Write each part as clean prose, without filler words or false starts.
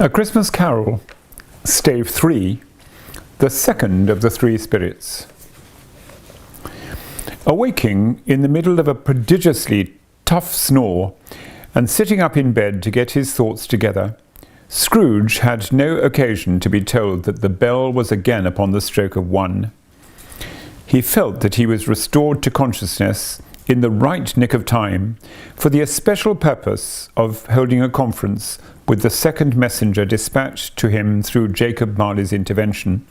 A Christmas Carol, Stave 3, the second of the three spirits. Awaking in the middle of a prodigiously tough snore and sitting up in bed to get his thoughts together, Scrooge had no occasion to be told that the bell was again upon the stroke of 1. He felt that he was restored to consciousness in the right nick of time for the especial purpose of holding a conference with the second messenger dispatched to him through Jacob Marley's intervention.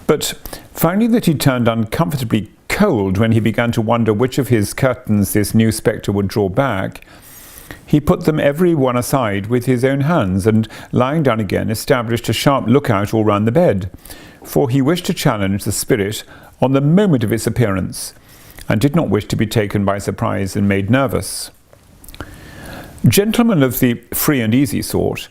But finding that he turned uncomfortably cold when he began to wonder which of his curtains this new spectre would draw back, he put them every one aside with his own hands, and lying down again established a sharp lookout all round the bed, for he wished to challenge the spirit on the moment of its appearance, and did not wish to be taken by surprise and made nervous. Gentlemen of the free and easy sort,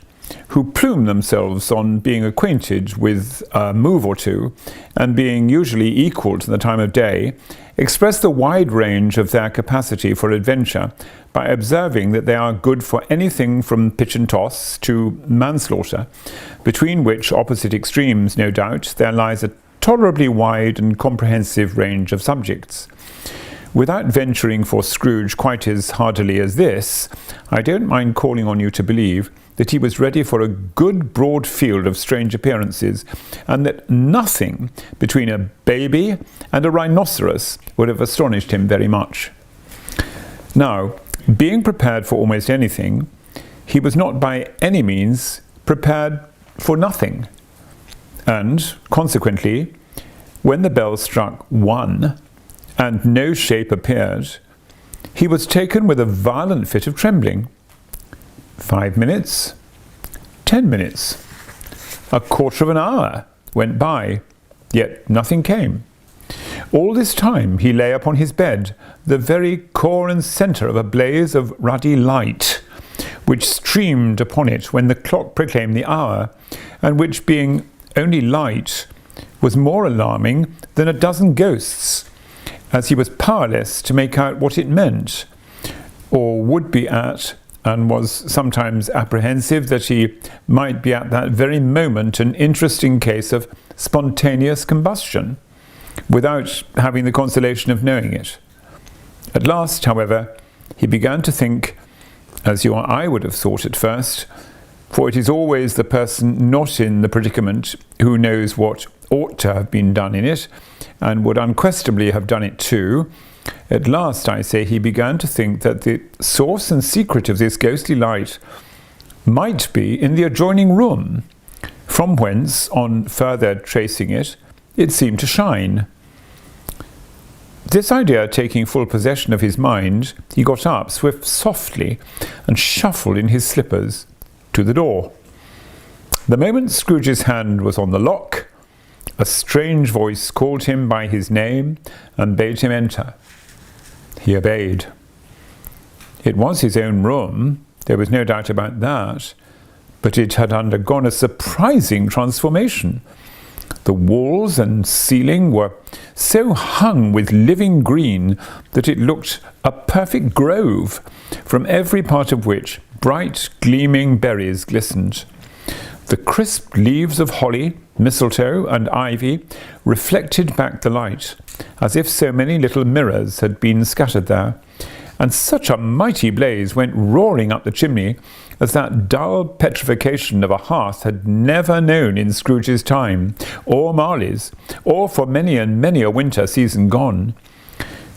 who plume themselves on being acquainted with a move or two, and being usually equal to the time of day, express the wide range of their capacity for adventure by observing that they are good for anything from pitch and toss to manslaughter, between which opposite extremes, no doubt, there lies a tolerably wide and comprehensive range of subjects. Without venturing for Scrooge quite as hardily as this, I don't mind calling on you to believe that he was ready for a good broad field of strange appearances, and that nothing between a baby and a rhinoceros would have astonished him very much. Now, being prepared for almost anything, he was not by any means prepared for nothing, and consequently, when the bell struck 1, and no shape appeared, he was taken with a violent fit of trembling. 5 minutes, 10 minutes, a quarter of an hour went by, yet nothing came. All this time he lay upon his bed, the very core and centre of a blaze of ruddy light, which streamed upon it when the clock proclaimed the hour, and which, being only light, was more alarming than a dozen ghosts, as he was powerless to make out what it meant, or would be at, and was sometimes apprehensive that he might be at that very moment an interesting case of spontaneous combustion, without having the consolation of knowing it. At last, however, he began to think, as you or I would have thought at first, for it is always the person not in the predicament who knows what ought to have been done in it, and would unquestionably have done it too. At last, I say, he began to think that the source and secret of this ghostly light might be in the adjoining room, from whence, on further tracing it, it seemed to shine. This idea taking full possession of his mind, he got up softly and shuffled in his slippers to the door. The moment Scrooge's hand was on the lock, a strange voice called him by his name and bade him enter. He obeyed. It was his own room, there was no doubt about that, but it had undergone a surprising transformation. The walls and ceiling were so hung with living green that it looked a perfect grove, from every part of which bright gleaming berries glistened. The crisp leaves of holly, mistletoe, and ivy reflected back the light, as if so many little mirrors had been scattered there, and such a mighty blaze went roaring up the chimney as that dull petrification of a hearth had never known in Scrooge's time, or Marley's, or for many and many a winter season gone.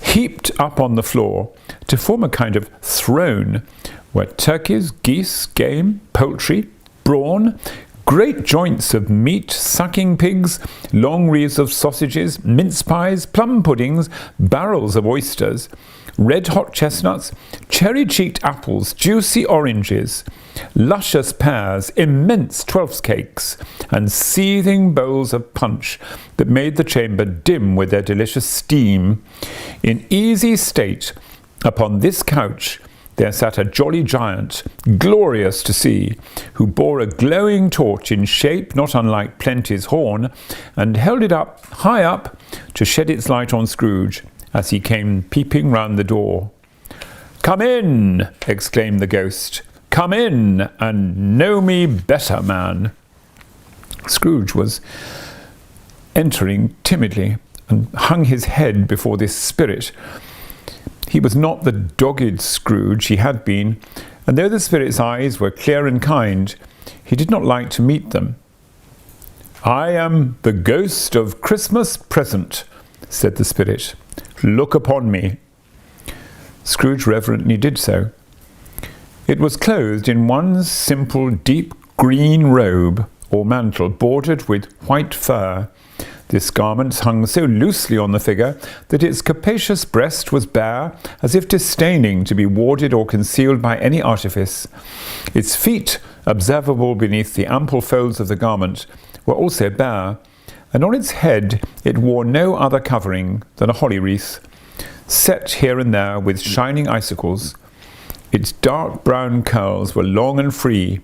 Heaped up on the floor to form a kind of throne were turkeys, geese, game, poultry, brawn, great joints of meat, sucking pigs, long wreaths of sausages, mince pies, plum puddings, barrels of oysters, red-hot chestnuts, cherry-cheeked apples, juicy oranges, luscious pears, immense twelfth cakes, and seething bowls of punch that made the chamber dim with their delicious steam. In easy state, upon this couch, there sat a jolly giant, glorious to see, who bore a glowing torch in shape not unlike Plenty's horn, and held it up, high up, to shed its light on Scrooge as he came peeping round the door. "Come in!" exclaimed the ghost, "Come in and know me better, man." Scrooge was entering timidly and hung his head before this spirit. He was not the dogged Scrooge he had been, and though the spirit's eyes were clear and kind, he did not like to meet them. "I am the ghost of Christmas present," said the spirit. "Look upon me." Scrooge reverently did so. It was clothed in one simple deep green robe or mantle bordered with white fur. This garment hung so loosely on the figure that its capacious breast was bare, as if disdaining to be warded or concealed by any artifice. Its feet, observable beneath the ample folds of the garment, were also bare, and on its head it wore no other covering than a holly wreath, set here and there with shining icicles. Its dark brown curls were long and free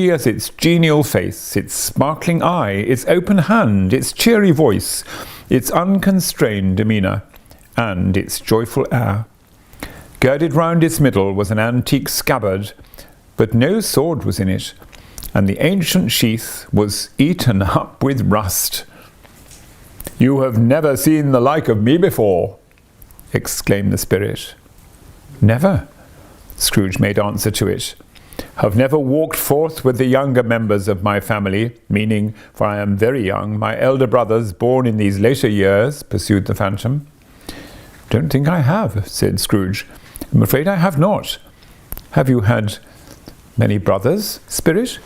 as its genial face, its sparkling eye, its open hand, its cheery voice, its unconstrained demeanour, and its joyful air. Girded round its middle was an antique scabbard, but no sword was in it, and the ancient sheath was eaten up with rust. "You have never seen the like of me before," exclaimed the spirit. "Never," Scrooge made answer to it. "Have never walked forth with the younger members of my family, meaning, for I am very young, my elder brothers born in these later years," pursued the phantom. "Don't think I have," said Scrooge. "I'm afraid I have not. Have you had many brothers, spirit?"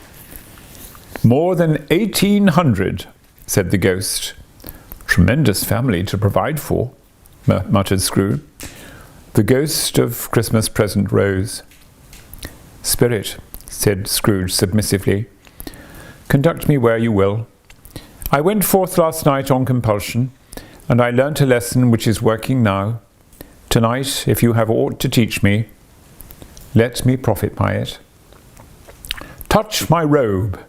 "More than 1,800, said the ghost. "Tremendous family to provide for," muttered Scrooge. The ghost of Christmas present rose. "Spirit," said Scrooge submissively, "conduct me where you will. I went forth last night on compulsion, and I learnt a lesson which is working now. Tonight, if you have aught to teach me, let me profit by it." "Touch my robe."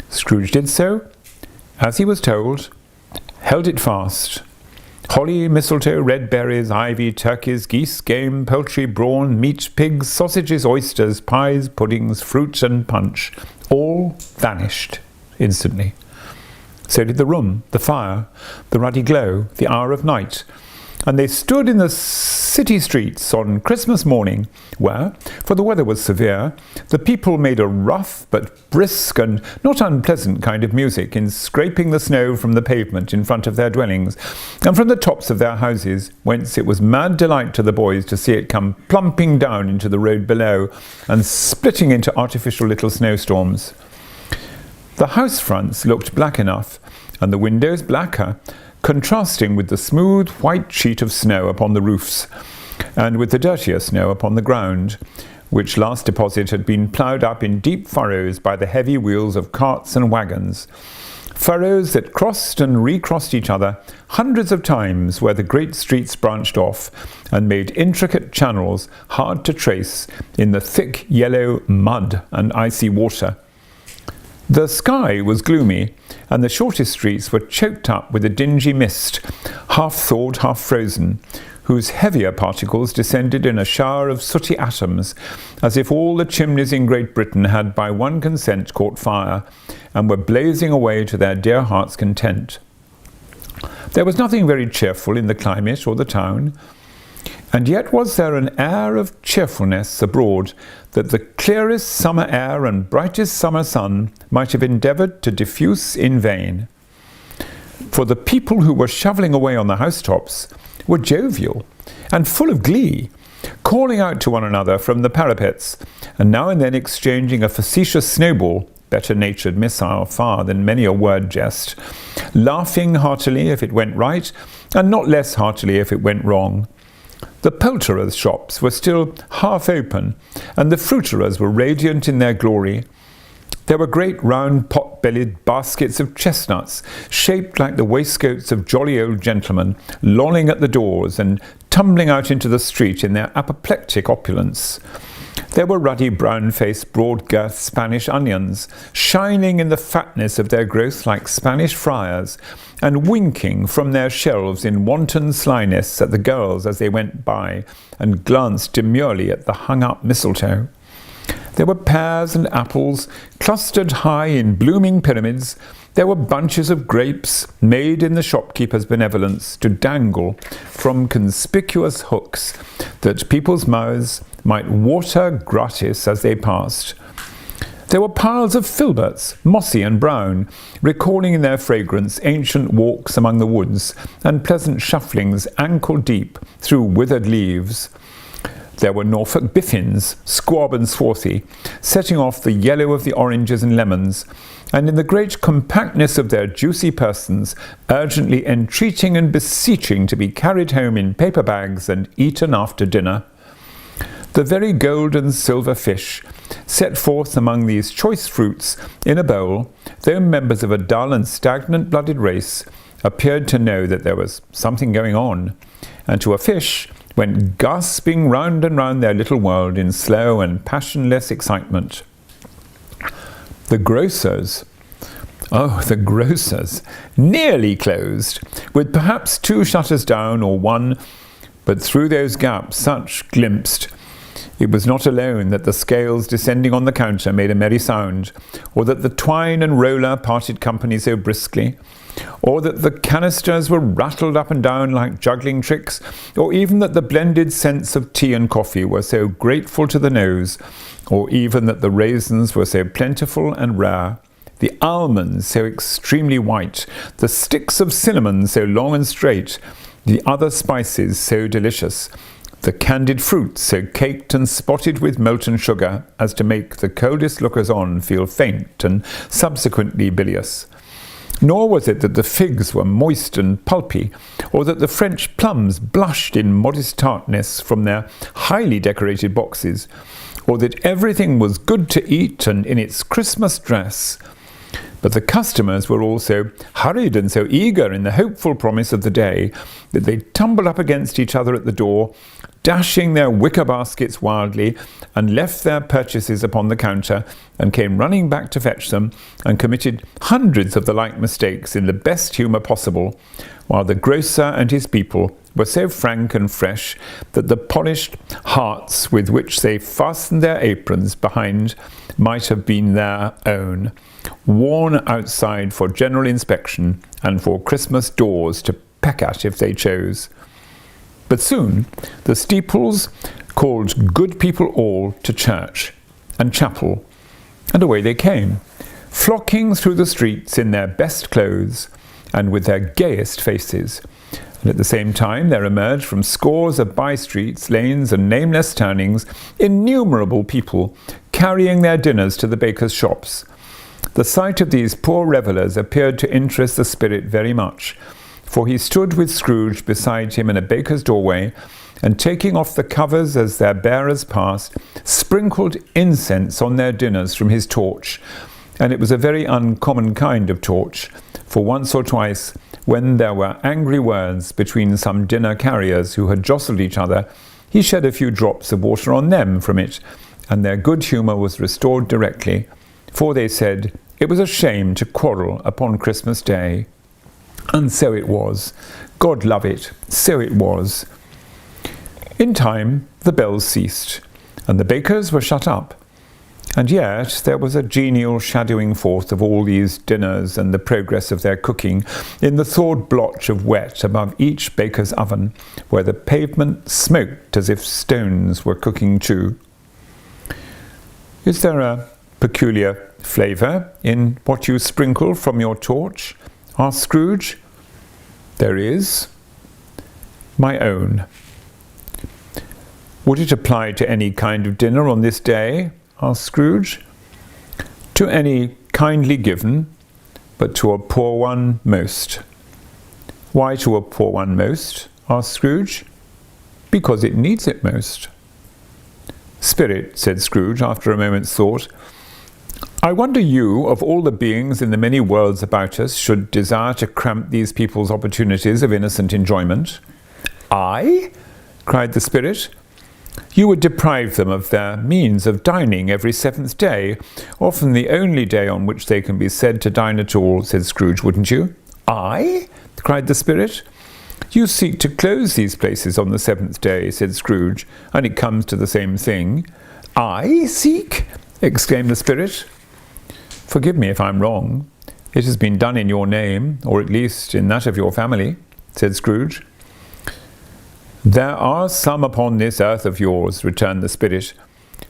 Scrooge did so, as he was told, held it fast. Holly, mistletoe, red berries, ivy, turkeys, geese, game, poultry, brawn, meat, pigs, sausages, oysters, pies, puddings, fruit and punch, all vanished instantly. So did the room, the fire, the ruddy glow, the hour of night, and they stood in the city streets on Christmas morning, where, for the weather was severe, the people made a rough but brisk and not unpleasant kind of music in scraping the snow from the pavement in front of their dwellings, and from the tops of their houses, whence it was mad delight to the boys to see it come plumping down into the road below, and splitting into artificial little snowstorms. The house fronts looked black enough, and the windows blacker, contrasting with the smooth white sheet of snow upon the roofs, and with the dirtier snow upon the ground, which last deposit had been ploughed up in deep furrows by the heavy wheels of carts and waggons, furrows that crossed and recrossed each other hundreds of times where the great streets branched off, and made intricate channels hard to trace in the thick yellow mud and icy water. The sky was gloomy, and the shortest streets were choked up with a dingy mist, half thawed, half frozen, whose heavier particles descended in a shower of sooty atoms, as if all the chimneys in Great Britain had by one consent caught fire, and were blazing away to their dear hearts' content. There was nothing very cheerful in the climate or the town, and yet was there an air of cheerfulness abroad that the clearest summer air and brightest summer sun might have endeavoured to diffuse in vain. For the people who were shovelling away on the housetops were jovial and full of glee, calling out to one another from the parapets, and now and then exchanging a facetious snowball, better-natured missile far than many a word jest, laughing heartily if it went right, and not less heartily if it went wrong. The poulterers' shops were still half open, and the fruiterers were radiant in their glory. There were great round pot-bellied baskets of chestnuts, shaped like the waistcoats of jolly old gentlemen, lolling at the doors and tumbling out into the street in their apoplectic opulence. There were ruddy brown-faced broad-girth Spanish onions, shining in the fatness of their growth like Spanish friars, and winking from their shelves in wanton slyness at the girls as they went by, and glanced demurely at the hung-up mistletoe. There were pears and apples clustered high in blooming pyramids. There were bunches of grapes made in the shopkeeper's benevolence to dangle from conspicuous hooks that people's mouths might water gratis as they passed. There were piles of filberts, mossy and brown, recalling in their fragrance ancient walks among the woods and pleasant shufflings ankle-deep through withered leaves. There were Norfolk biffins, squab and swarthy, setting off the yellow of the oranges and lemons, and in the great compactness of their juicy persons, urgently entreating and beseeching to be carried home in paper bags and eaten after dinner. The very gold and silver fish, set forth among these choice fruits in a bowl, though members of a dull and stagnant-blooded race, appeared to know that there was something going on, and to a fish went gasping round and round their little world in slow and passionless excitement. The grocers, nearly closed, with perhaps 2 shutters down or 1, but through those gaps such glimpsed. It was not alone that the scales descending on the counter made a merry sound, or that the twine and roller parted company so briskly, or that the canisters were rattled up and down like juggling tricks, or even that the blended scents of tea and coffee were so grateful to the nose, or even that the raisins were so plentiful and rare, the almonds so extremely white, the sticks of cinnamon so long and straight, the other spices so delicious, the candied fruits so caked and spotted with molten sugar as to make the coldest lookers-on feel faint and subsequently bilious. Nor was it that the figs were moist and pulpy, or that the French plums blushed in modest tartness from their highly decorated boxes, or that everything was good to eat and in its Christmas dress. But the customers were all so hurried and so eager in the hopeful promise of the day that they tumbled up against each other at the door, dashing their wicker baskets wildly, and left their purchases upon the counter, and came running back to fetch them, and committed hundreds of the like mistakes in the best humour possible, while the grocer and his people were so frank and fresh that the polished hearts with which they fastened their aprons behind might have been their own, worn outside for general inspection and for Christmas doors to peck at if they chose. But soon the steeples called good people all to church and chapel, and away they came, flocking through the streets in their best clothes and with their gayest faces. And at the same time there emerged from scores of by-streets, lanes, and nameless turnings innumerable people carrying their dinners to the bakers' shops. The sight of these poor revellers appeared to interest the spirit very much, for he stood with Scrooge beside him in a baker's doorway, and taking off the covers as their bearers passed, sprinkled incense on their dinners from his torch. And it was a very uncommon kind of torch, for once or twice, when there were angry words between some dinner carriers who had jostled each other, he shed a few drops of water on them from it, and their good humour was restored directly, for they said it was a shame to quarrel upon Christmas Day. And so it was. God love it, so it was. In time the bells ceased, and the bakers were shut up. And yet there was a genial shadowing forth of all these dinners and the progress of their cooking in the thawed blotch of wet above each baker's oven, where the pavement smoked as if stones were cooking too. Is there a peculiar flavour in what you sprinkle from your torch? Asked Scrooge. There is. My own. Would it apply to any kind of dinner on this day? Asked Scrooge. To any kindly given, but to a poor one most. Why to a poor one most? Asked Scrooge. Because it needs it most. Spirit, said Scrooge after a moment's thought, I wonder you, of all the beings in the many worlds about us, should desire to cramp these people's opportunities of innocent enjoyment. I? Cried the Spirit. You would deprive them of their means of dining every 7th day, often the only day on which they can be said to dine at all, said Scrooge, wouldn't you? I? Cried the Spirit. You seek to close these places on the 7th day, said Scrooge, and it comes to the same thing. I seek?" exclaimed the spirit. "Forgive me if I'm wrong. It has been done in your name, or at least in that of your family," said Scrooge. "There are some upon this earth of yours," returned the spirit,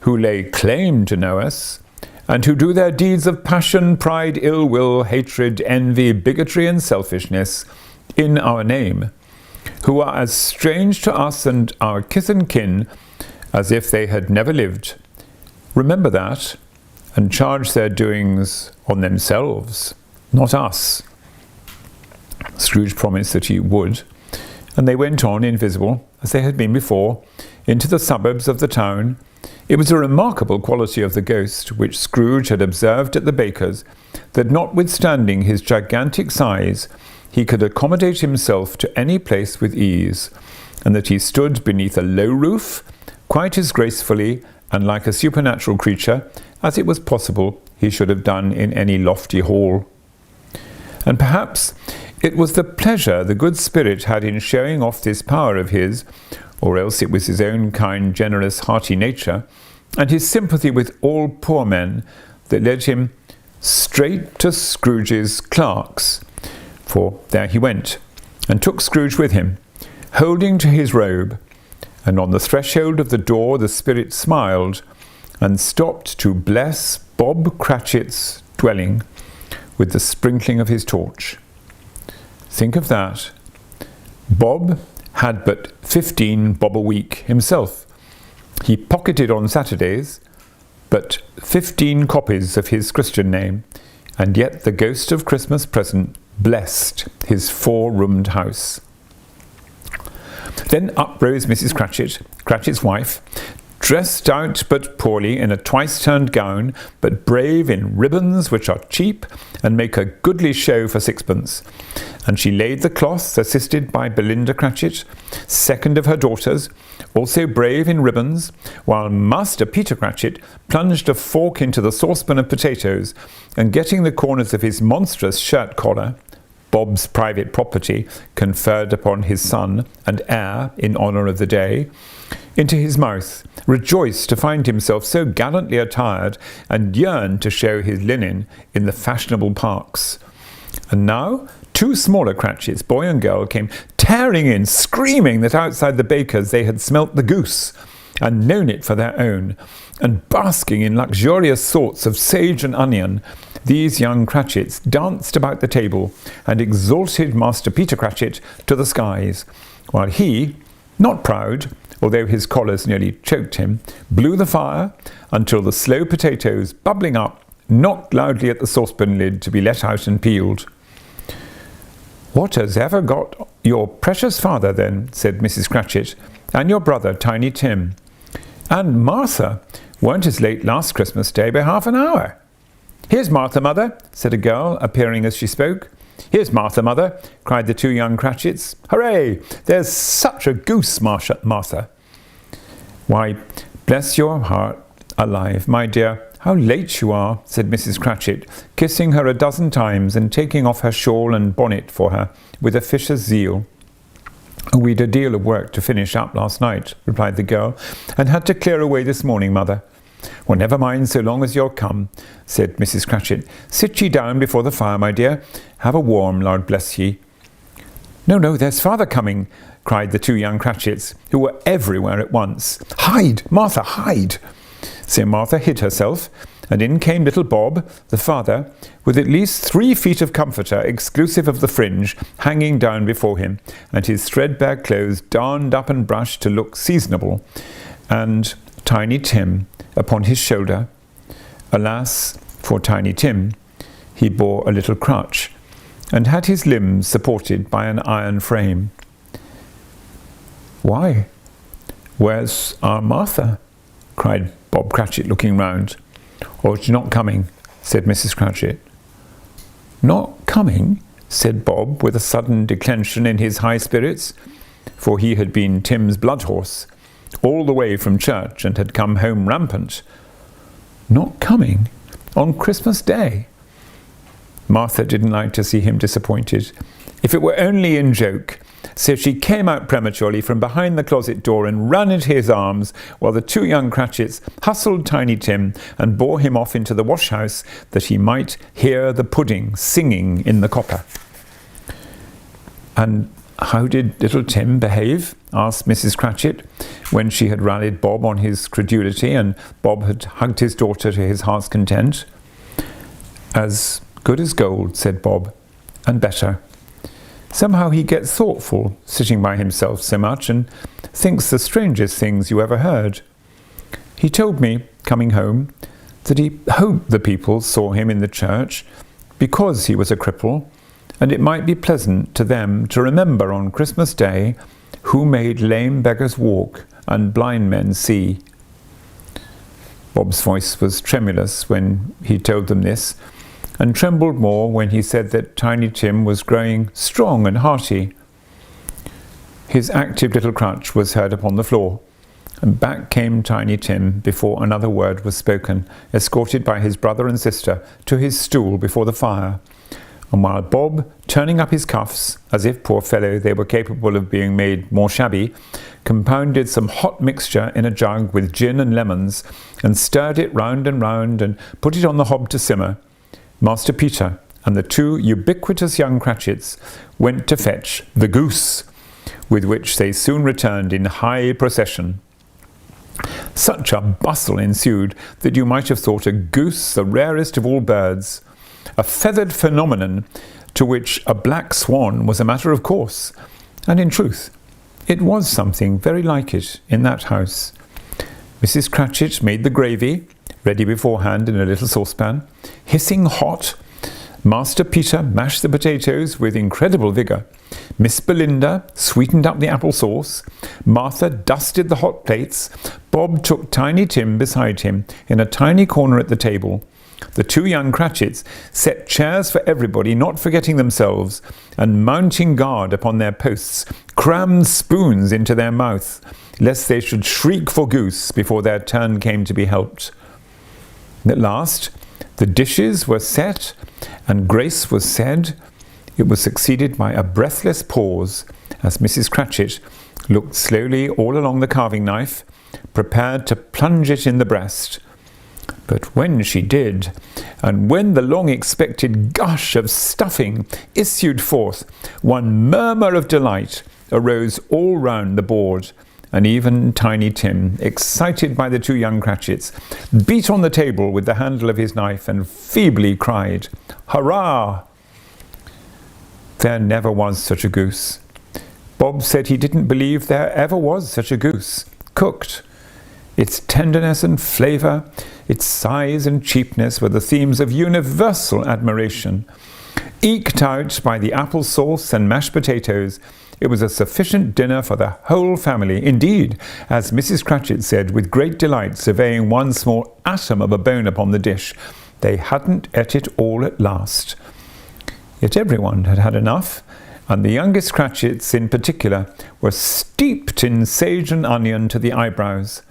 "who lay claim to know us, and who do their deeds of passion, pride, ill will, hatred, envy, bigotry, and selfishness in our name, who are as strange to us and our kith and kin as if they had never lived. Remember that, and charge their doings on themselves, not us." Scrooge promised that he would, and they went on invisible, as they had been before, into the suburbs of the town. It was a remarkable quality of the ghost, which Scrooge had observed at the baker's, that notwithstanding his gigantic size, he could accommodate himself to any place with ease, and that he stood beneath a low roof quite as gracefully and like a supernatural creature as it was possible he should have done in any lofty hall. And perhaps it was the pleasure the good spirit had in showing off this power of his, or else it was his own kind, generous, hearty nature, and his sympathy with all poor men, that led him straight to Scrooge's clerk's, for there he went, and took Scrooge with him, holding to his robe, and on the threshold of the door the spirit smiled, and stopped to bless Bob Cratchit's dwelling with the sprinkling of his torch. Think of that. Bob had but 15 bob a week himself. He pocketed on Saturdays but 15 copies of his Christian name, and yet the ghost of Christmas present blessed his 4-roomed house. Then up rose Mrs. Cratchit, Cratchit's wife, dressed out but poorly in a twice-turned gown, but brave in ribbons which are cheap and make a goodly show for sixpence. And she laid the cloth, assisted by Belinda Cratchit, second of her daughters, also brave in ribbons, while Master Peter Cratchit plunged a fork into the saucepan of potatoes, and getting the corners of his monstrous shirt collar, Bob's private property conferred upon his son and heir in honour of the day, into his mouth, rejoiced to find himself so gallantly attired, and yearned to show his linen in the fashionable parks. And now 2 smaller Cratchits, boy and girl, came tearing in, screaming that outside the baker's they had smelt the goose, and known it for their own, and basking in luxurious thoughts of sage and onion, these young Cratchits danced about the table, and exalted Master Peter Cratchit to the skies, while he, not proud, although his collars nearly choked him, blew the fire until the slow potatoes, bubbling up, knocked loudly at the saucepan lid to be let out and peeled. "What has ever got your precious father, then?" said Mrs. Cratchit, "and your brother, Tiny Tim, and Martha weren't as late last Christmas Day by half an hour." "Here's Martha, mother," said a girl, appearing as she spoke. "Here's Martha, mother," cried the 2 young Cratchits. "Hooray! There's such a goose, Martha." "Why, bless your heart alive, my dear, how late you are," said Mrs. Cratchit, kissing her a dozen times and taking off her shawl and bonnet for her with a fisher's zeal. "We'd a deal of work to finish up last night," replied the girl, "and had to clear away this morning, mother." "Well, never mind so long as you're come," said Mrs. Cratchit. "Sit ye down before the fire, my dear. Have a warm, Lord bless ye." No, there's father coming," cried the 2 young Cratchits, who were everywhere at once. "Hide, Martha, hide!" So Martha hid herself, and in came little Bob, the father, with at least 3 feet of comforter, exclusive of the fringe, hanging down before him, and his threadbare clothes darned up and brushed to look seasonable, and Tiny Tim upon his shoulder. Alas, for Tiny Tim, he bore a little crutch, and had his limbs supported by an iron frame. "Why, where's our Martha?" cried Bob Cratchit, looking round. "Or is she not coming?" said Mrs. Cratchit. "Not coming?" said Bob, with a sudden declension in his high spirits, for he had been Tim's blood horse, all the way from church, and had come home rampant. "Not coming? On Christmas Day?" Martha didn't like to see him disappointed. If it were only in joke, so she came out prematurely from behind the closet door and ran into his arms, while the two young Cratchits hustled Tiny Tim and bore him off into the wash-house that he might hear the pudding singing in the copper. "And how did little Tim behave?" asked Mrs. Cratchit, when she had rallied Bob on his credulity and Bob had hugged his daughter to his heart's content. "As good as gold," said Bob, "and better. Somehow he gets thoughtful, sitting by himself so much, and thinks the strangest things you ever heard. He told me, coming home, that he hoped the people saw him in the church because he was a cripple, and it might be pleasant to them to remember on Christmas Day who made lame beggars walk and blind men see." Bob's voice was tremulous when he told them this, and trembled more when he said that Tiny Tim was growing strong and hearty. His active little crutch was heard upon the floor, and back came Tiny Tim before another word was spoken, escorted by his brother and sister to his stool before the fire. And while Bob, turning up his cuffs, as if, poor fellow, they were capable of being made more shabby, compounded some hot mixture in a jug with gin and lemons, and stirred it round and put it on the hob to simmer, Master Peter and the two ubiquitous young Cratchits went to fetch the goose, with which they soon returned in high procession. Such a bustle ensued that you might have thought a goose the rarest of all birds, a feathered phenomenon to which a black swan was a matter of course, and in truth it was something very like it in that house. Mrs. Cratchit made the gravy, ready beforehand in a little saucepan, hissing hot. Master Peter mashed the potatoes with incredible vigour. Miss Belinda sweetened up the apple sauce. Martha dusted the hot plates. Bob took Tiny Tim beside him in a tiny corner at the table. The two young Cratchits set chairs for everybody, not forgetting themselves, and mounting guard upon their posts, crammed spoons into their mouth, lest they should shriek for goose before their turn came to be helped. At last, the dishes were set and grace was said. It was succeeded by a breathless pause as Mrs. Cratchit looked slowly all along the carving knife, prepared to plunge it in the breast. But when she did, and when the long-expected gush of stuffing issued forth, one murmur of delight arose all round the board, and even Tiny Tim, excited by the two young Cratchits, beat on the table with the handle of his knife and feebly cried, "Hurrah!" There never was such a goose. Bob said he didn't believe there ever was such a goose, cooked. Its tenderness and flavour, its size and cheapness were the themes of universal admiration. Eked out by the apple sauce and mashed potatoes, it was a sufficient dinner for the whole family. Indeed, as Mrs. Cratchit said with great delight, surveying one small atom of a bone upon the dish, they hadn't ate it all at last. Yet everyone had had enough, and the youngest Cratchits in particular were steeped in sage and onion to the eyebrows.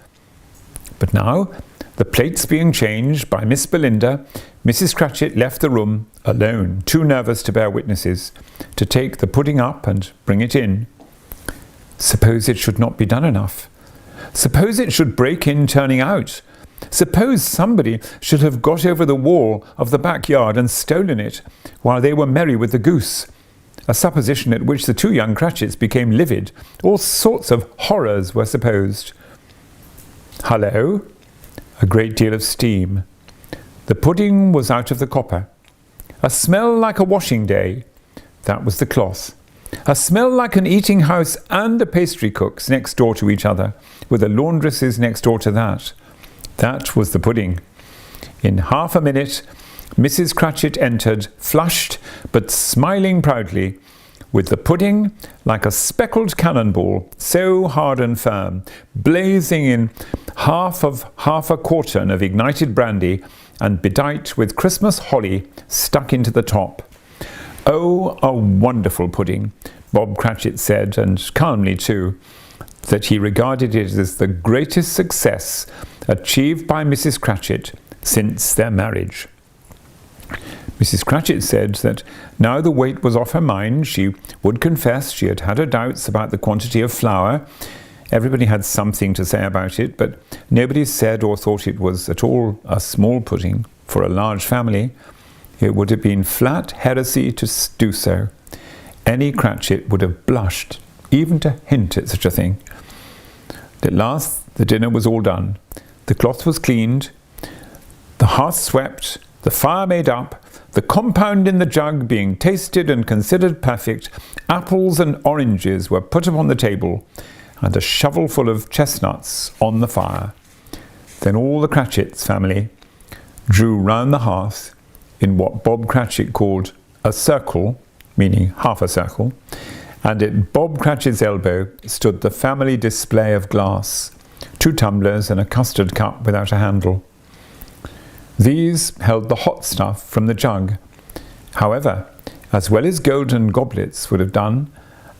But now, the plates being changed by Miss Belinda, Mrs. Cratchit left the room alone, too nervous to bear witnesses, to take the pudding up and bring it in. Suppose it should not be done enough? Suppose it should break in turning out? Suppose somebody should have got over the wall of the backyard and stolen it while they were merry with the goose? A supposition at which the two young Cratchits became livid. All sorts of horrors were supposed. Hullo! A great deal of steam. The pudding was out of the copper. A smell like a washing day. That was the cloth. A smell like an eating house and a pastry cook's next door to each other, with a laundress's next door to that. That was the pudding. In half a minute, Mrs. Cratchit entered, flushed but smiling proudly, with the pudding like a speckled cannonball, so hard and firm, blazing in half a quartern of ignited brandy, and bedight with Christmas holly stuck into the top. Oh, a wonderful pudding, Bob Cratchit said, and calmly too, that he regarded it as the greatest success achieved by Mrs. Cratchit since their marriage. Mrs. Cratchit said that now the weight was off her mind, she would confess she had had her doubts about the quantity of flour. Everybody had something to say about it, but nobody said or thought it was at all a small pudding for a large family. It would have been flat heresy to do so. Any Cratchit would have blushed, even to hint at such a thing. At last the dinner was all done. The cloth was cleaned, the hearth swept, the fire made up, the compound in the jug being tasted and considered perfect. Apples and oranges were put upon the table, and a shovelful of chestnuts on the fire. Then all the Cratchits family drew round the hearth in what Bob Cratchit called a circle, meaning half a circle, and at Bob Cratchit's elbow stood the family display of glass, 2 tumblers and a custard cup without a handle. These held the hot stuff from the jug, however, as well as golden goblets would have done,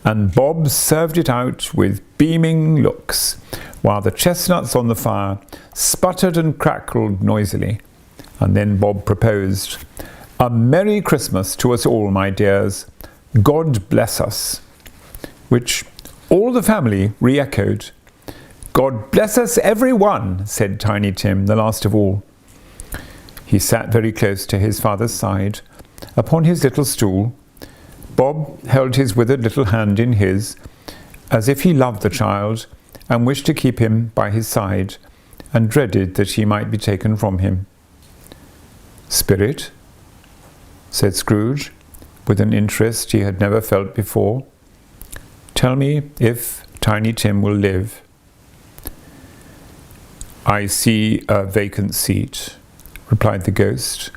and Bob served it out with beaming looks, while the chestnuts on the fire sputtered and crackled noisily. And then Bob proposed, "A Merry Christmas to us all, my dears. God bless us," which all the family re-echoed. "God bless us, every one," said Tiny Tim, the last of all. He sat very close to his father's side, upon his little stool. Bob held his withered little hand in his, as if he loved the child and wished to keep him by his side, and dreaded that he might be taken from him. "Spirit," said Scrooge, with an interest he had never felt before, "tell me if Tiny Tim will live." "I see a vacant seat," replied the ghost,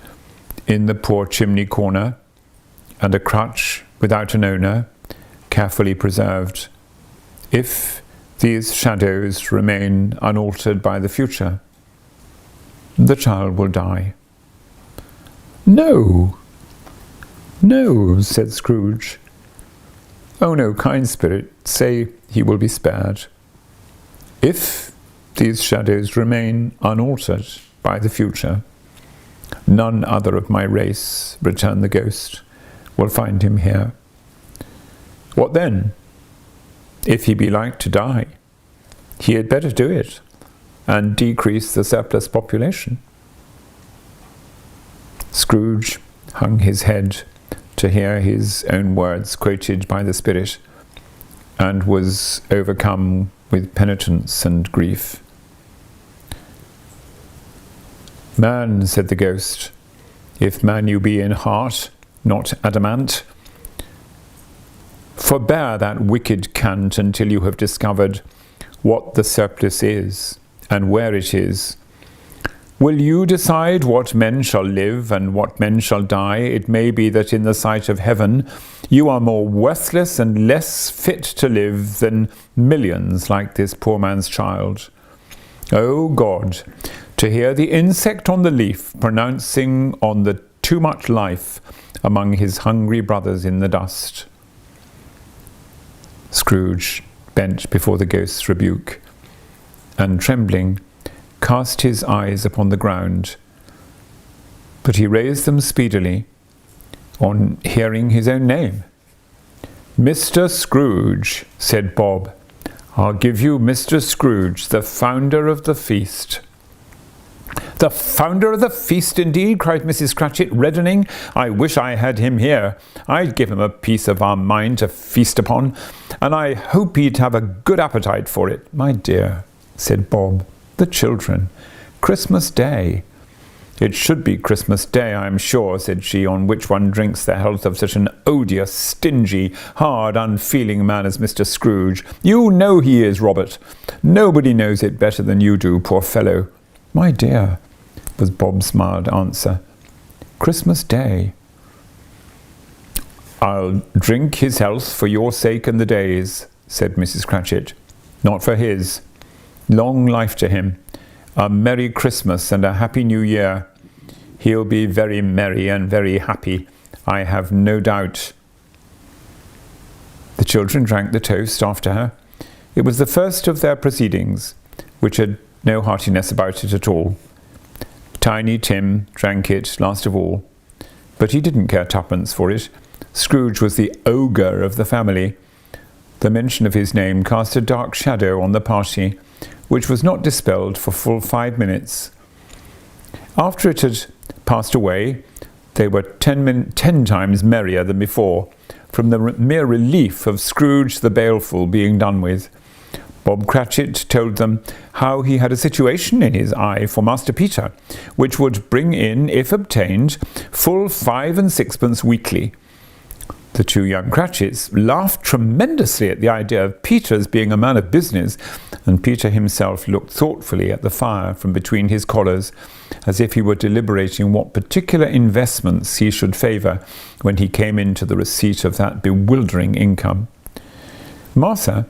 "in the poor chimney corner, and a crutch without an owner, carefully preserved. If these shadows remain unaltered by the future, the child will die." "No, no," said Scrooge. "Oh no, kind spirit, say he will be spared. If these shadows remain unaltered by the future, none other of my race," returned the ghost, "will find him here. What then? If he be like to die, he had better do it, and decrease the surplus population." Scrooge hung his head to hear his own words quoted by the spirit, and was overcome with penitence and grief. "Man," said the ghost, "if man you be in heart, not adamant, forbear that wicked cant until you have discovered what the surplus is, and where it is. Will you decide what men shall live and what men shall die? It may be that in the sight of heaven you are more worthless and less fit to live than millions like this poor man's child. O God, to hear the insect on the leaf pronouncing on the too much life among his hungry brothers in the dust." Scrooge bent before the ghost's rebuke, and trembling, cast his eyes upon the ground, but he raised them speedily on hearing his own name. "Mr. Scrooge," said Bob. "I'll give you Mr. Scrooge, the founder of the feast." "The founder of the feast, indeed!" cried Mrs. Cratchit, reddening. "I wish I had him here. I'd give him a piece of our mind to feast upon, and I hope he'd have a good appetite for it." "My dear," said Bob, "the children. Christmas Day." "It should be Christmas Day, I am sure," said she, "on which one drinks the health of such an odious, stingy, hard, unfeeling man as Mr. Scrooge. You know he is, Robert. Nobody knows it better than you do, poor fellow." "My dear," was Bob's mild answer, "Christmas Day." "I'll drink his health for your sake and the day's," said Mrs. Cratchit. "Not for his. Long life to him. A Merry Christmas and a Happy New Year. He'll be very merry and very happy, I have no doubt." The children drank the toast after her. It was the first of their proceedings, which had no heartiness about it at all. Tiny Tim drank it last of all, But he didn't care twopence for it. Scrooge was the ogre of the family. The mention of his name cast a dark shadow on the party, which was not dispelled for full 5 minutes. After it had passed away, they were 10 times merrier than before, from the mere relief of Scrooge the Baleful being done with. Bob Cratchit told them how he had a situation in his eye for Master Peter, which would bring in, if obtained, full 5 and 6pence weekly. The two young Cratchits laughed tremendously at the idea of Peter's being a man of business, and Peter himself looked thoughtfully at the fire from between his collars, as if he were deliberating what particular investments he should favour when he came into the receipt of that bewildering income. Martha,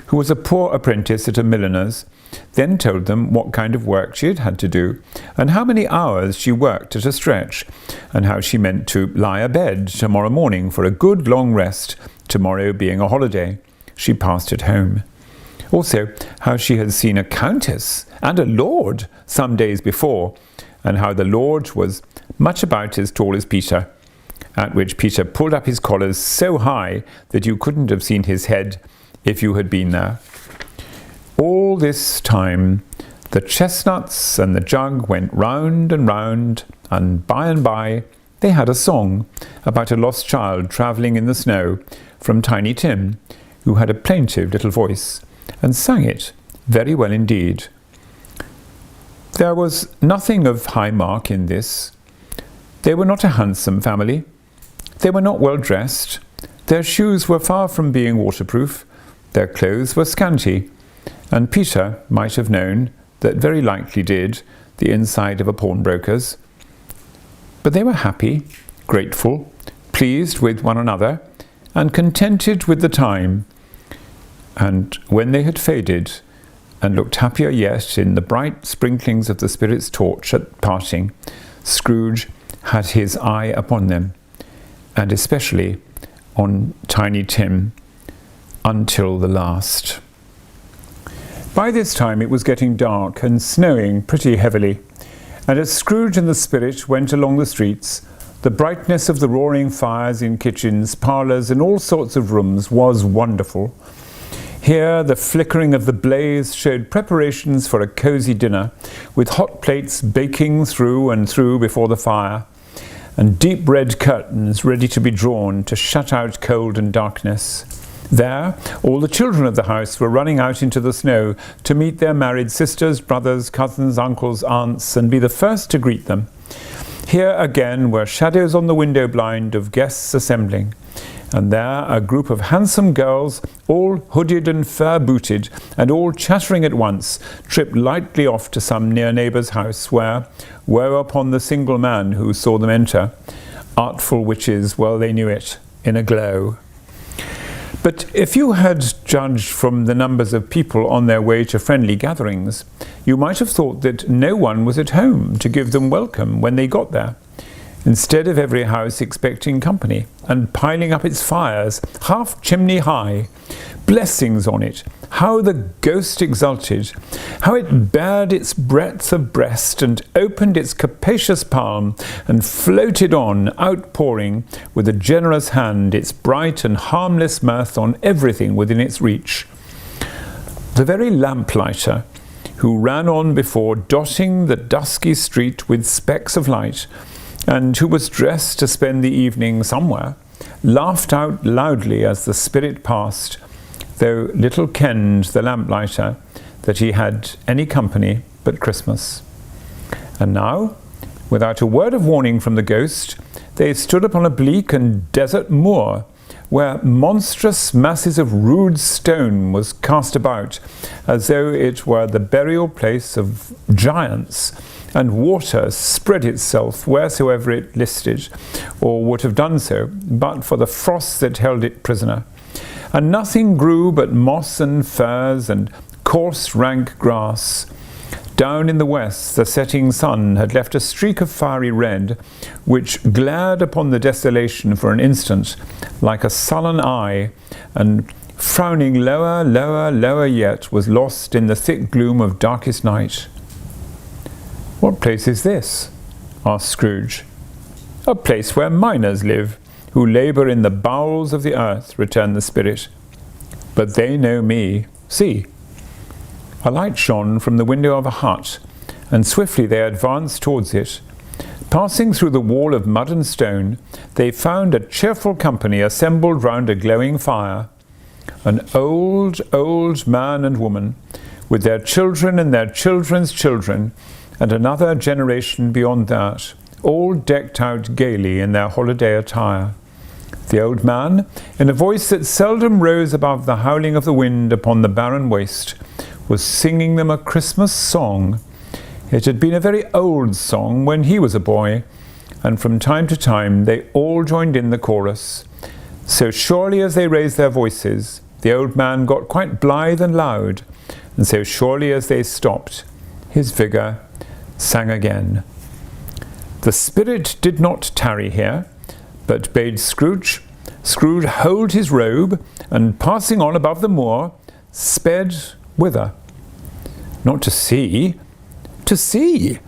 who was a poor apprentice at a milliner's, then told them what kind of work she had had to do, and how many hours she worked at a stretch, and how she meant to lie abed tomorrow morning for a good long rest, tomorrow being a holiday. She passed it home. Also, how she had seen a countess and a lord some days before, and how the lord was much about as tall as Peter, at which Peter pulled up his collars so high that you couldn't have seen his head if you had been there. All this time the chestnuts and the jug went round, and by they had a song about a lost child travelling in the snow from Tiny Tim, who had a plaintive little voice, and sang it very well indeed. There was nothing of high mark in this. They were not a handsome family. They were not well dressed. Their shoes were far from being waterproof. Their clothes were scanty, and Peter might have known, that very likely did, the inside of a pawnbroker's. But they were happy, grateful, pleased with one another, and contented with the time. And when they had faded, and looked happier yet in the bright sprinklings of the Spirit's torch at parting, Scrooge had his eye upon them, and especially on Tiny Tim, until the last. By this time it was getting dark and snowing pretty heavily, and as Scrooge and the Spirit went along the streets, the brightness of the roaring fires in kitchens, parlours, and all sorts of rooms was wonderful. Here the flickering of the blaze showed preparations for a cosy dinner, with hot plates baking through and through before the fire, and deep red curtains ready to be drawn to shut out cold and darkness. There, all the children of the house were running out into the snow to meet their married sisters, brothers, cousins, uncles, aunts, and be the first to greet them. Here again were shadows on the window blind of guests assembling, and there a group of handsome girls, all hooded and fur-booted, and all chattering at once, tripped lightly off to some near neighbour's house, where, woe upon the single man who saw them enter, artful witches, well they knew it, in a glow. But if you had judged from the numbers of people on their way to friendly gatherings, you might have thought that no one was at home to give them welcome when they got there, instead of every house expecting company, and piling up its fires half chimney high. Blessings on it! How the ghost exulted! How it bared its breadth of breast, and opened its capacious palm, and floated on, outpouring, with a generous hand, its bright and harmless mirth on everything within its reach. The very lamplighter, who ran on before, dotting the dusky street with specks of light, and who was dressed to spend the evening somewhere, laughed out loudly as the Spirit passed, though little kenned the lamplighter that he had any company but Christmas. And now, without a word of warning from the ghost, they stood upon a bleak and desert moor, where monstrous masses of rude stone was cast about, as though it were the burial place of giants, and water spread itself wheresoever it listed, or would have done so, but for the frost that held it prisoner. And nothing grew but moss and furze and coarse rank grass. Down in the west the setting sun had left a streak of fiery red, which glared upon the desolation for an instant like a sullen eye, and frowning lower, lower, lower yet, was lost in the thick gloom of darkest night. "What place is this?" asked Scrooge. "A place where miners live, who labour in the bowels of the earth," returned the spirit. "But they know me. See." A light shone from the window of a hut, and swiftly they advanced towards it. Passing through the wall of mud and stone, they found a cheerful company assembled round a glowing fire. An old, old man and woman, with their children and their children's children, and another generation beyond that, all decked out gaily in their holiday attire. The old man, in a voice that seldom rose above the howling of the wind upon the barren waste, was singing them a Christmas song. It had been a very old song when he was a boy, and from time to time they all joined in the chorus. So surely as they raised their voices, the old man got quite blithe and loud, and so surely as they stopped, his vigour sang again. The spirit did not tarry here, but bade Scrooge hold his robe, and passing on above the moor, sped whither? Not to see. To see!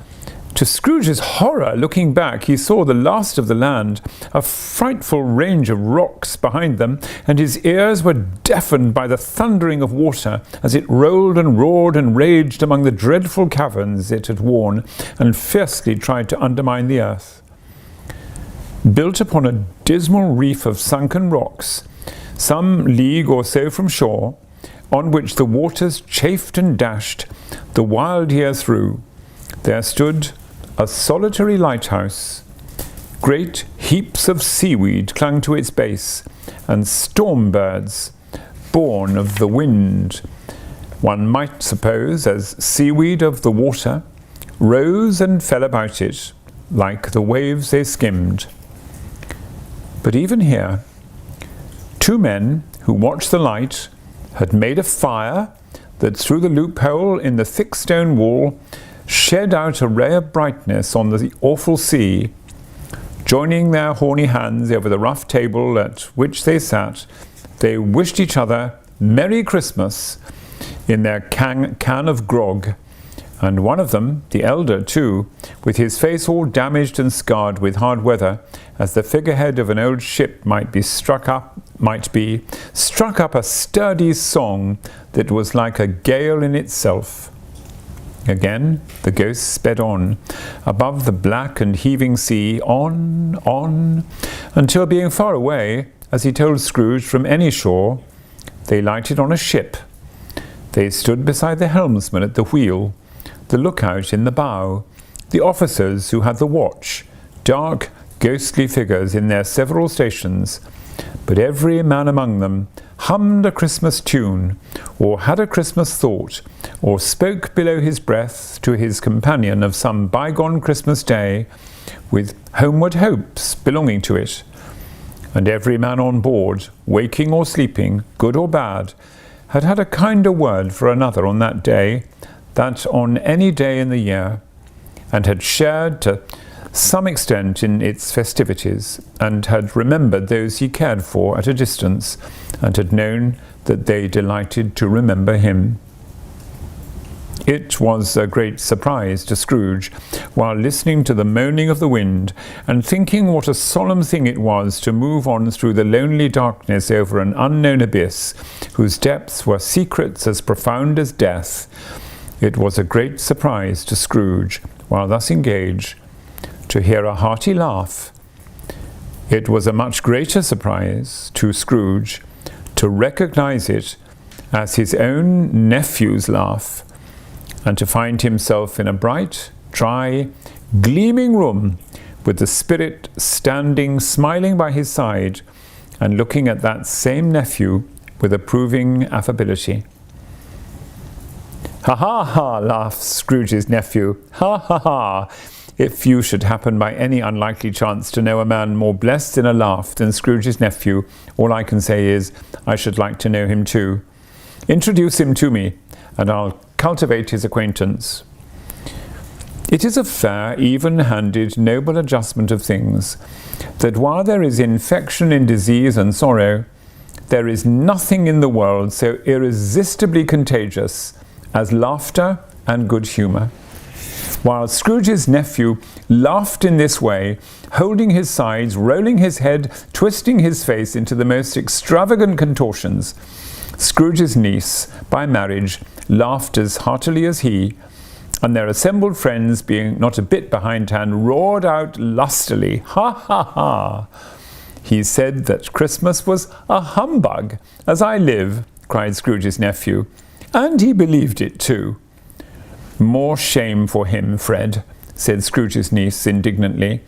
To Scrooge's horror, looking back, he saw the last of the land, a frightful range of rocks behind them, and his ears were deafened by the thundering of water as it rolled and roared and raged among the dreadful caverns it had worn, and fiercely tried to undermine the earth. Built upon a dismal reef of sunken rocks, some league or so from shore, on which the waters chafed and dashed the wild year through, there stood a solitary lighthouse. Great heaps of seaweed clung to its base, and storm birds, born of the wind, one might suppose as seaweed of the water, rose and fell about it like the waves they skimmed. But even here, two men who watched the light had made a fire that through the loophole in the thick stone wall shed out a ray of brightness on the awful sea. Joining their horny hands over the rough table at which they sat, they wished each other Merry Christmas in their can of grog, and one of them, the elder too, with his face all damaged and scarred with hard weather, as the figurehead of an old ship might struck up a sturdy song that was like a gale in itself. Again the ghosts sped on, above the black and heaving sea, on, until being far away, as he told Scrooge, from any shore, they lighted on a ship. They stood beside the helmsman at the wheel, the lookout in the bow, the officers who had the watch, dark, ghostly figures in their several stations, but every man among them hummed a Christmas tune, or had a Christmas thought, or spoke below his breath to his companion of some bygone Christmas day, with homeward hopes belonging to it. And every man on board, waking or sleeping, good or bad, had had a kinder word for another on that day, than on any day in the year, and had shared to some extent in its festivities, and had remembered those he cared for at a distance, and had known that they delighted to remember him. It was a great surprise to Scrooge, while listening to the moaning of the wind, and thinking what a solemn thing it was to move on through the lonely darkness over an unknown abyss, whose depths were secrets as profound as death. It was a great surprise to Scrooge, while thus engaged, to hear a hearty laugh. It was a much greater surprise to Scrooge to recognize it as his own nephew's laugh, and to find himself in a bright, dry, gleaming room, with the spirit standing smiling by his side, and looking at that same nephew with approving affability. "Ha ha ha!" laughed Scrooge's nephew. "Ha ha ha! If you should happen by any unlikely chance to know a man more blessed in a laugh than Scrooge's nephew, all I can say is, I should like to know him too. Introduce him to me, and I'll cultivate his acquaintance." It is a fair, even-handed, noble adjustment of things, that while there is infection in disease and sorrow, there is nothing in the world so irresistibly contagious as laughter and good humour. While Scrooge's nephew laughed in this way, holding his sides, rolling his head, twisting his face into the most extravagant contortions. Scrooge's niece, by marriage, laughed as heartily as he, and their assembled friends, being not a bit behindhand, roared out lustily, "Ha, ha, ha! He said that Christmas was a humbug, as I live," cried Scrooge's nephew, "and he believed it too." "More shame for him, Fred," said Scrooge's niece indignantly.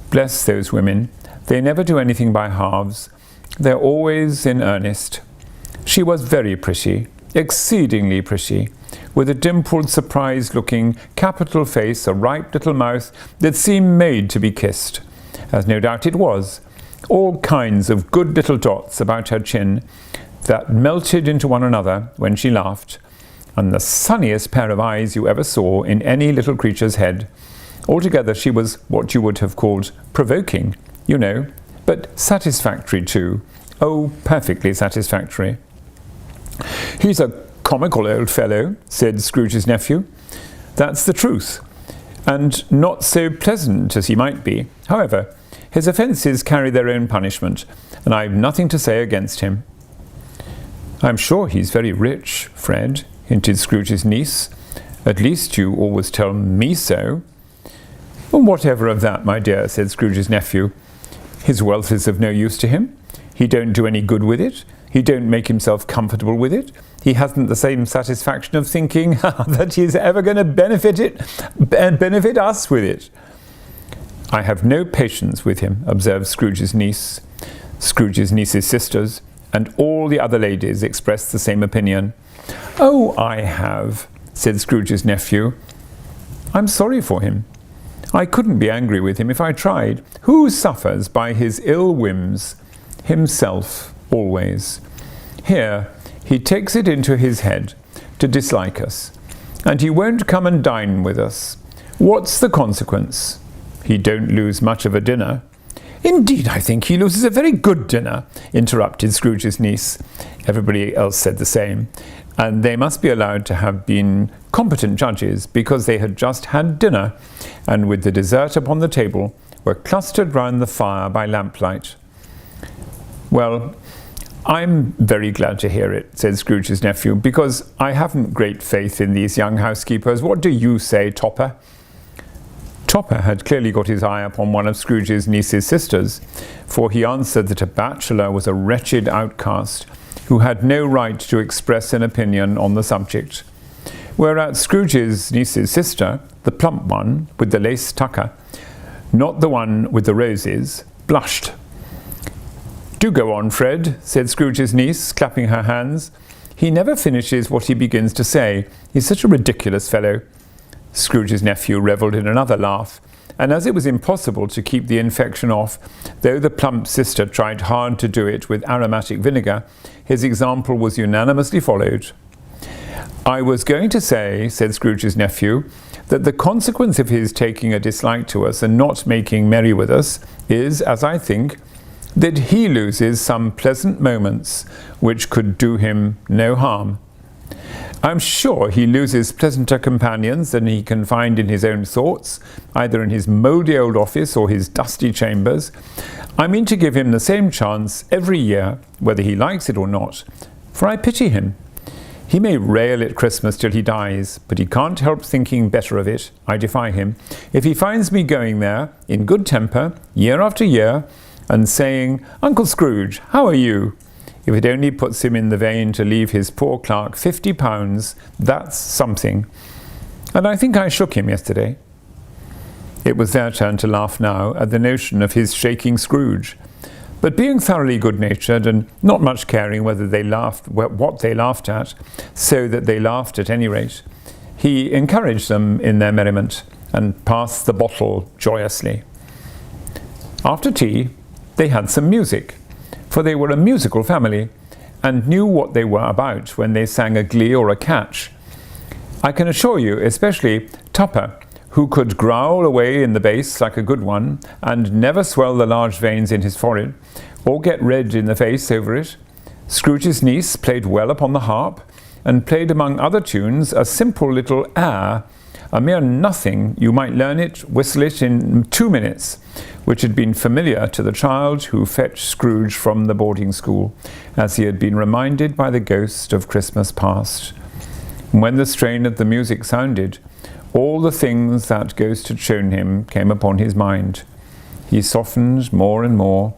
"Bless those women. They never do anything by halves. They're always in earnest." She was very pretty, exceedingly pretty, with a dimpled, surprised-looking, capital face, a ripe little mouth that seemed made to be kissed, as no doubt it was, all kinds of good little dots about her chin that melted into one another when she laughed, and the sunniest pair of eyes you ever saw in any little creature's head. Altogether she was what you would have called provoking, you know, but satisfactory too. Oh, perfectly satisfactory. "He's a comical old fellow," said Scrooge's nephew. "That's the truth, and not so pleasant as he might be. However, his offences carry their own punishment, and I've nothing to say against him." "I'm sure he's very rich, Fred," hinted Scrooge's niece. "At least you always tell me so." "Well, whatever of that, my dear," said Scrooge's nephew. "His wealth is of no use to him. He don't do any good with it. He don't make himself comfortable with it. He hasn't the same satisfaction of thinking that he's ever going to benefit us with it." "I have no patience with him," observed Scrooge's niece. Scrooge's niece's sisters, and all the other ladies expressed the same opinion. "Oh, I have," said Scrooge's nephew. "I'm sorry for him. I couldn't be angry with him if I tried. Who suffers by his ill whims? Himself, always. Here, he takes it into his head to dislike us, and he won't come and dine with us. What's the consequence? He don't lose much of a dinner." "Indeed, I think he loses a very good dinner," interrupted Scrooge's niece. Everybody else said the same, and they must be allowed to have been competent judges, because they had just had dinner, and with the dessert upon the table, were clustered round the fire by lamplight. "Well, I'm very glad to hear it," said Scrooge's nephew, "because I haven't great faith in these young housekeepers. What do you say, Topper?" Topper had clearly got his eye upon one of Scrooge's niece's sisters, for he answered that a bachelor was a wretched outcast who had no right to express an opinion on the subject. Whereat Scrooge's niece's sister, the plump one with the lace tucker, not the one with the roses, blushed. "Do go on, Fred," said Scrooge's niece, clapping her hands. "He never finishes what he begins to say. He's such a ridiculous fellow." Scrooge's nephew revelled in another laugh, and as it was impossible to keep the infection off, though the plump sister tried hard to do it with aromatic vinegar, his example was unanimously followed. "I was going to say," said Scrooge's nephew, "that the consequence of his taking a dislike to us and not making merry with us is, as I think, that he loses some pleasant moments which could do him no harm. I'm sure he loses pleasanter companions than he can find in his own thoughts, either in his mouldy old office or his dusty chambers. I mean to give him the same chance every year, whether he likes it or not, for I pity him. He may rail at Christmas till he dies, but he can't help thinking better of it. I defy him. If he finds me going there, in good temper, year after year, and saying, 'Uncle Scrooge, how are you?' if it only puts him in the vein to leave his poor clerk £50, that's something. And I think I shook him yesterday." It was their turn to laugh now at the notion of his shaking Scrooge. But being thoroughly good-natured and not much caring whether they laughed, what they laughed at, so that they laughed at any rate, he encouraged them in their merriment and passed the bottle joyously. After tea, they had some music, for they were a musical family, and knew what they were about when they sang a glee or a catch. I can assure you, especially Tupper, who could growl away in the bass like a good one, and never swell the large veins in his forehead, or get red in the face over it. Scrooge's niece played well upon the harp, and played among other tunes a simple little air, A mere nothing, you might learn it, whistle it in 2 minutes, which had been familiar to the child who fetched Scrooge from the boarding school, as he had been reminded by the ghost of Christmas past. And when the strain of the music sounded, all the things that ghost had shown him came upon his mind. He softened more and more,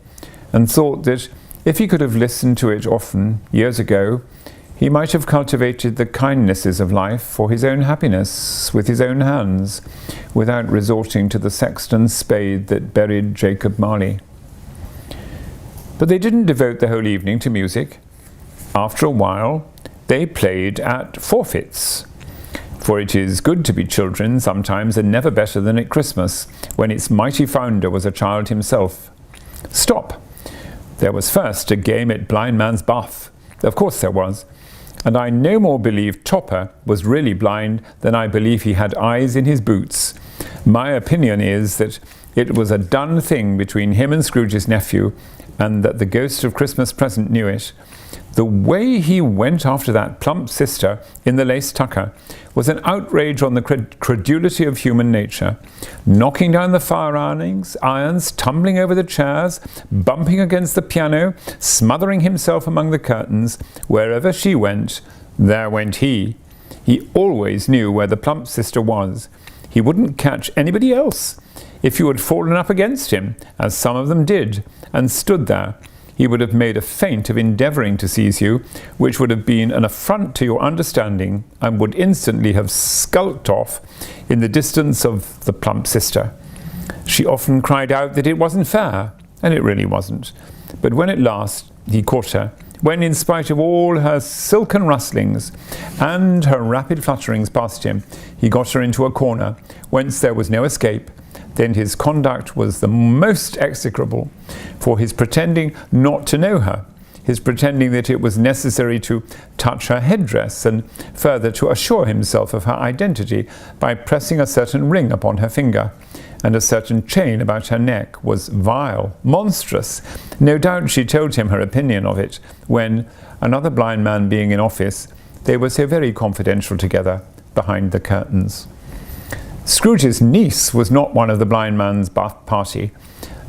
and thought that if he could have listened to it often, years ago, he might have cultivated the kindnesses of life for his own happiness with his own hands, without resorting to the sexton's spade that buried Jacob Marley. But they didn't devote the whole evening to music. After a while, they played at forfeits. For it is good to be children sometimes, and never better than at Christmas, when its mighty founder was a child himself. Stop! There was first a game at blind man's buff. Of course there was. And I no more believe Topper was really blind than I believe he had eyes in his boots. My opinion is that it was a done thing between him and Scrooge's nephew, and that the ghost of Christmas present knew it. The way he went after that plump sister in the lace tucker was an outrage on the credulity of human nature, knocking down the fire irons, tumbling over the chairs, bumping against the piano, smothering himself among the curtains. Wherever she went, there went he. He always knew where the plump sister was. He wouldn't catch anybody else. If you had fallen up against him, as some of them did, and stood there, he would have made a feint of endeavouring to seize you, which would have been an affront to your understanding, and would instantly have skulked off in the distance of the plump sister. She often cried out that it wasn't fair, and it really wasn't. But when at last he caught her, when in spite of all her silken rustlings and her rapid flutterings past him, he got her into a corner whence there was no escape, then his conduct was the most execrable, for his pretending not to know her, his pretending that it was necessary to touch her headdress, and further to assure himself of her identity by pressing a certain ring upon her finger, and a certain chain about her neck, was vile, monstrous. No doubt she told him her opinion of it, when, another blind man being in office, they were so very confidential together behind the curtains. Scrooge's niece was not one of the blind man's party,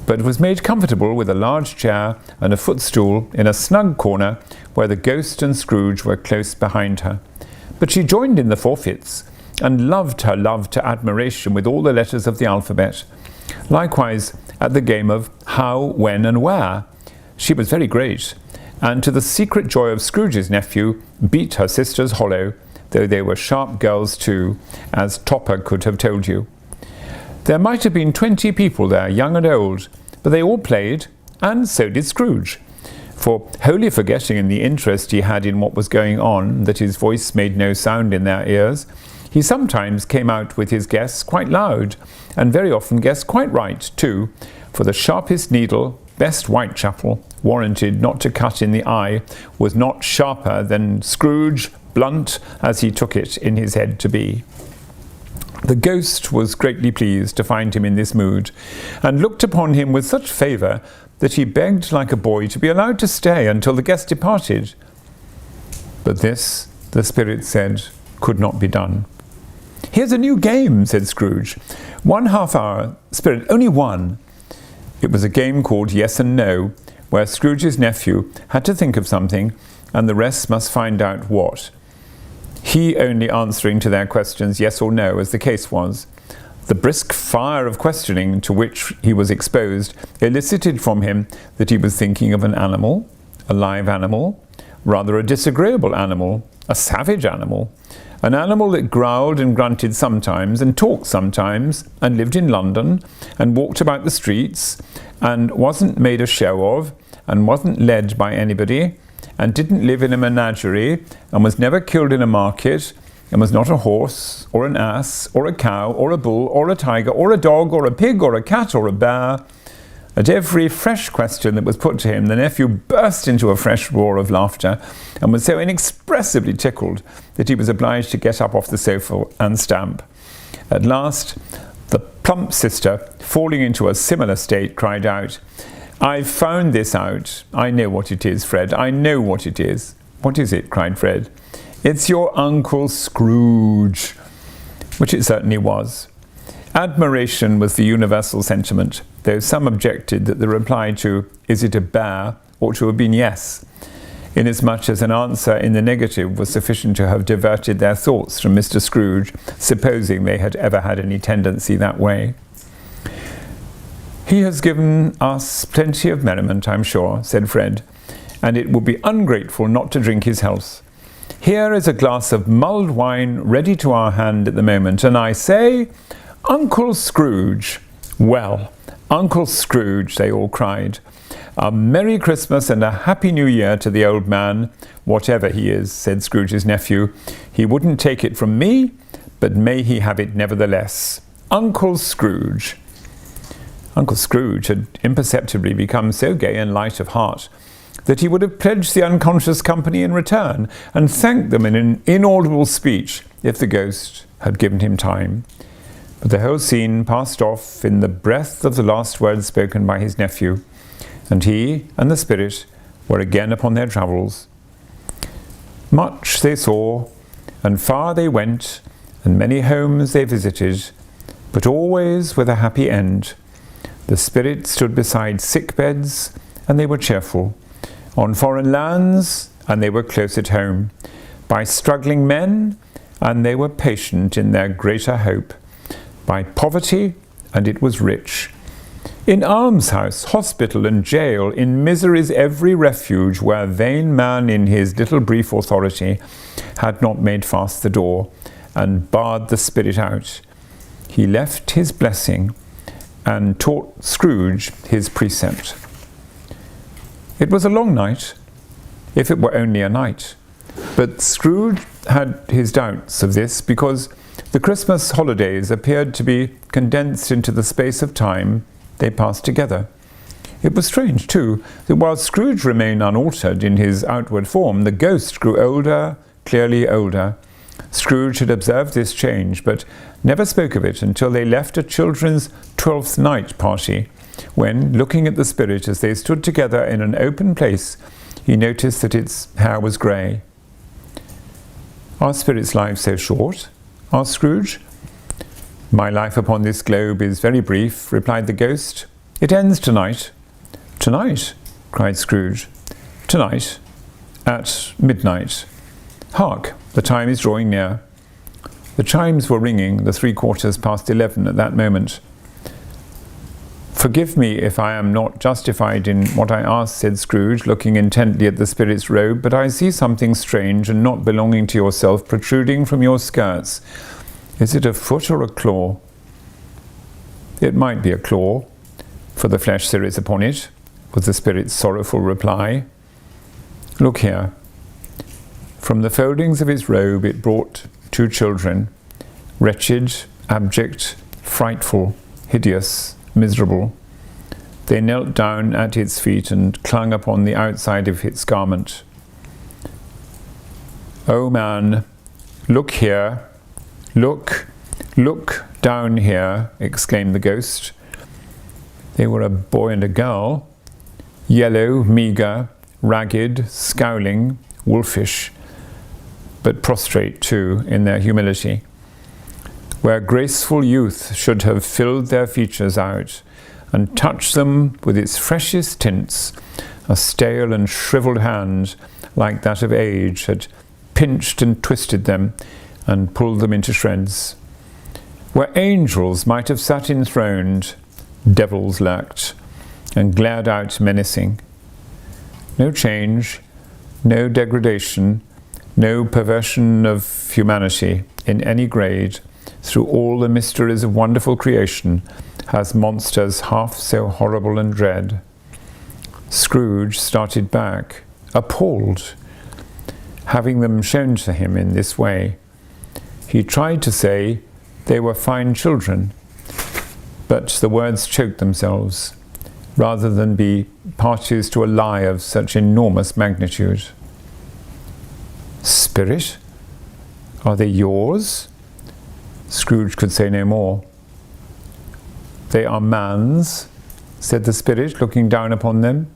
but was made comfortable with a large chair and a footstool in a snug corner where the ghost and Scrooge were close behind her. But she joined in the forfeits, and loved her love to admiration with all the letters of the alphabet. Likewise at the game of how, when, and where. She was very great, and to the secret joy of Scrooge's nephew, beat her sisters hollow, though they were sharp girls too, as Topper could have told you. There might have been 20 people there, young and old, but they all played, and so did Scrooge. For, wholly forgetting in the interest he had in what was going on that his voice made no sound in their ears, he sometimes came out with his guess quite loud, and very often guessed quite right too, for the sharpest needle, best Whitechapel, warranted not to cut in the eye, was not sharper than Scrooge, blunt as he took it in his head to be. The ghost was greatly pleased to find him in this mood, and looked upon him with such favour that he begged like a boy to be allowed to stay until the guest departed. But this, the spirit said, could not be done. "Here's a new game," said Scrooge. "1 half hour, Spirit, only one." It was a game called Yes and No, where Scrooge's nephew had to think of something, and the rest must find out what. He only answering to their questions yes or no, as the case was. The brisk fire of questioning to which he was exposed elicited from him that he was thinking of an animal, a live animal, rather a disagreeable animal, a savage animal, an animal that growled and grunted sometimes, and talked sometimes, and lived in London, and walked about the streets, and wasn't made a show of, and wasn't led by anybody, and didn't live in a menagerie, and was never killed in a market, and was not a horse, or an ass, or a cow, or a bull, or a tiger, or a dog, or a pig, or a cat, or a bear. At every fresh question that was put to him, the nephew burst into a fresh roar of laughter, and was so inexpressibly tickled that he was obliged to get up off the sofa and stamp. At last, the plump sister, falling into a similar state, cried out, "I've found this out. I know what it is, Fred. I know what it is." "What is it?" cried Fred. "It's your Uncle Scrooge." which it certainly was. Admiration was the universal sentiment, though some objected that the reply to "Is it a bear?" ought to have been yes, inasmuch as an answer in the negative was sufficient to have diverted their thoughts from Mr. Scrooge, supposing they had ever had any tendency that way. "He has given us plenty of merriment, I'm sure," said Fred, "and it would be ungrateful not to drink his health. Here is a glass of mulled wine ready to our hand at the moment, and I say, Uncle Scrooge!" "Well, Uncle Scrooge," they all cried. "A Merry Christmas and a Happy New Year to the old man, whatever he is," said Scrooge's nephew. "He wouldn't take it from me, but may he have it nevertheless. Uncle Scrooge!" Uncle Scrooge had imperceptibly become so gay and light of heart that he would have pledged the unconscious company in return, and thanked them in an inaudible speech if the ghost had given him time. But the whole scene passed off in the breath of the last words spoken by his nephew, and he and the spirit were again upon their travels. Much they saw, and far they went, and many homes they visited, but always with a happy end. The spirit stood beside sick beds, and they were cheerful, on foreign lands, and they were close at home, by struggling men, and they were patient in their greater hope, by poverty, and it was rich, in almshouse, hospital, and jail, in misery's every refuge, where vain man in his little brief authority had not made fast the door, and barred the spirit out. He left his blessing, and taught Scrooge his precept. It was a long night, if it were only a night, but Scrooge had his doubts of this, because the Christmas holidays appeared to be condensed into the space of time they passed together. It was strange, too, that while Scrooge remained unaltered in his outward form, the ghost grew older, clearly older. Scrooge had observed this change, but never spoke of it until they left a children's 12th night party, when, looking at the spirit as they stood together in an open place, he noticed that its hair was grey. "Are spirits' lives so short?" asked Scrooge. "My life upon this globe is very brief," replied the ghost. "It ends tonight." "Tonight?" cried Scrooge. "Tonight, at midnight. Hark, the time is drawing near." The chimes were ringing the 11:15 at that moment. "Forgive me if I am not justified in what I ask," said Scrooge, looking intently at the spirit's robe, "but I see something strange and not belonging to yourself protruding from your skirts. Is it a foot or a claw?" "It might be a claw, for the flesh there is upon it," was the spirit's sorrowful reply. "Look here." From the foldings of his robe it brought 2 children, wretched, abject, frightful, hideous, miserable. They knelt down at its feet and clung upon the outside of its garment. "Oh man, look here, look down here," exclaimed the ghost. They were a boy and a girl, yellow, meagre, ragged, scowling, wolfish, but prostrate too in their humility. Where graceful youth should have filled their features out and touched them with its freshest tints, a stale and shriveled hand like that of age had pinched and twisted them and pulled them into shreds. Where angels might have sat enthroned, devils lurked and glared out menacing. No change, no degradation, no perversion of humanity in any grade, through all the mysteries of wonderful creation, has monsters half so horrible and dread. Scrooge started back, appalled, having them shown to him in this way. He tried to say they were fine children, but the words choked themselves, rather than be parties to a lie of such enormous magnitude. "Spirit? Are they yours?" Scrooge could say no more. "They are man's," said the spirit, looking down upon them,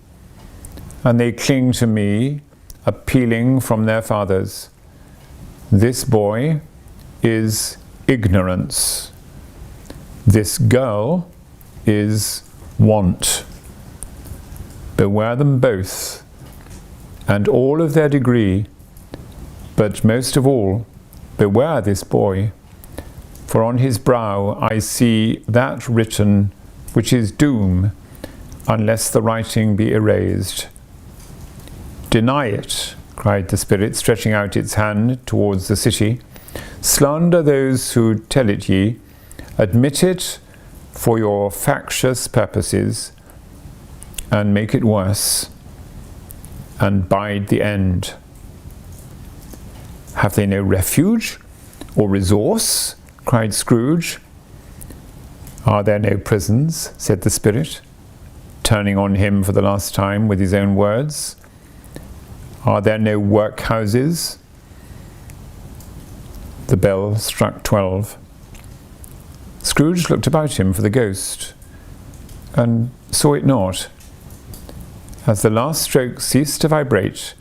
"and they cling to me, appealing from their fathers. This boy is ignorance. This girl is want. Beware them both, and all of their degree, but most of all, beware this boy, for on his brow I see that written which is doom, unless the writing be erased. Deny it, cried the spirit, stretching out its hand towards the city. Slander those who tell it ye, admit it for your factious purposes, and make it worse, and bide the end. Have they no refuge or resource? Cried Scrooge. Are there no prisons? Said the spirit, turning on him for the last time with his own words. Are there no workhouses? The bell struck 12. Scrooge looked about him for the ghost, and saw it not. As the last stroke ceased to vibrate,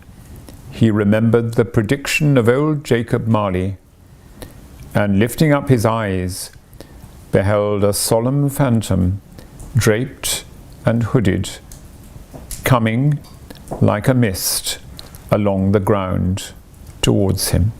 he remembered the prediction of old Jacob Marley, and lifting up his eyes, beheld a solemn phantom, draped and hooded, coming like a mist along the ground towards him.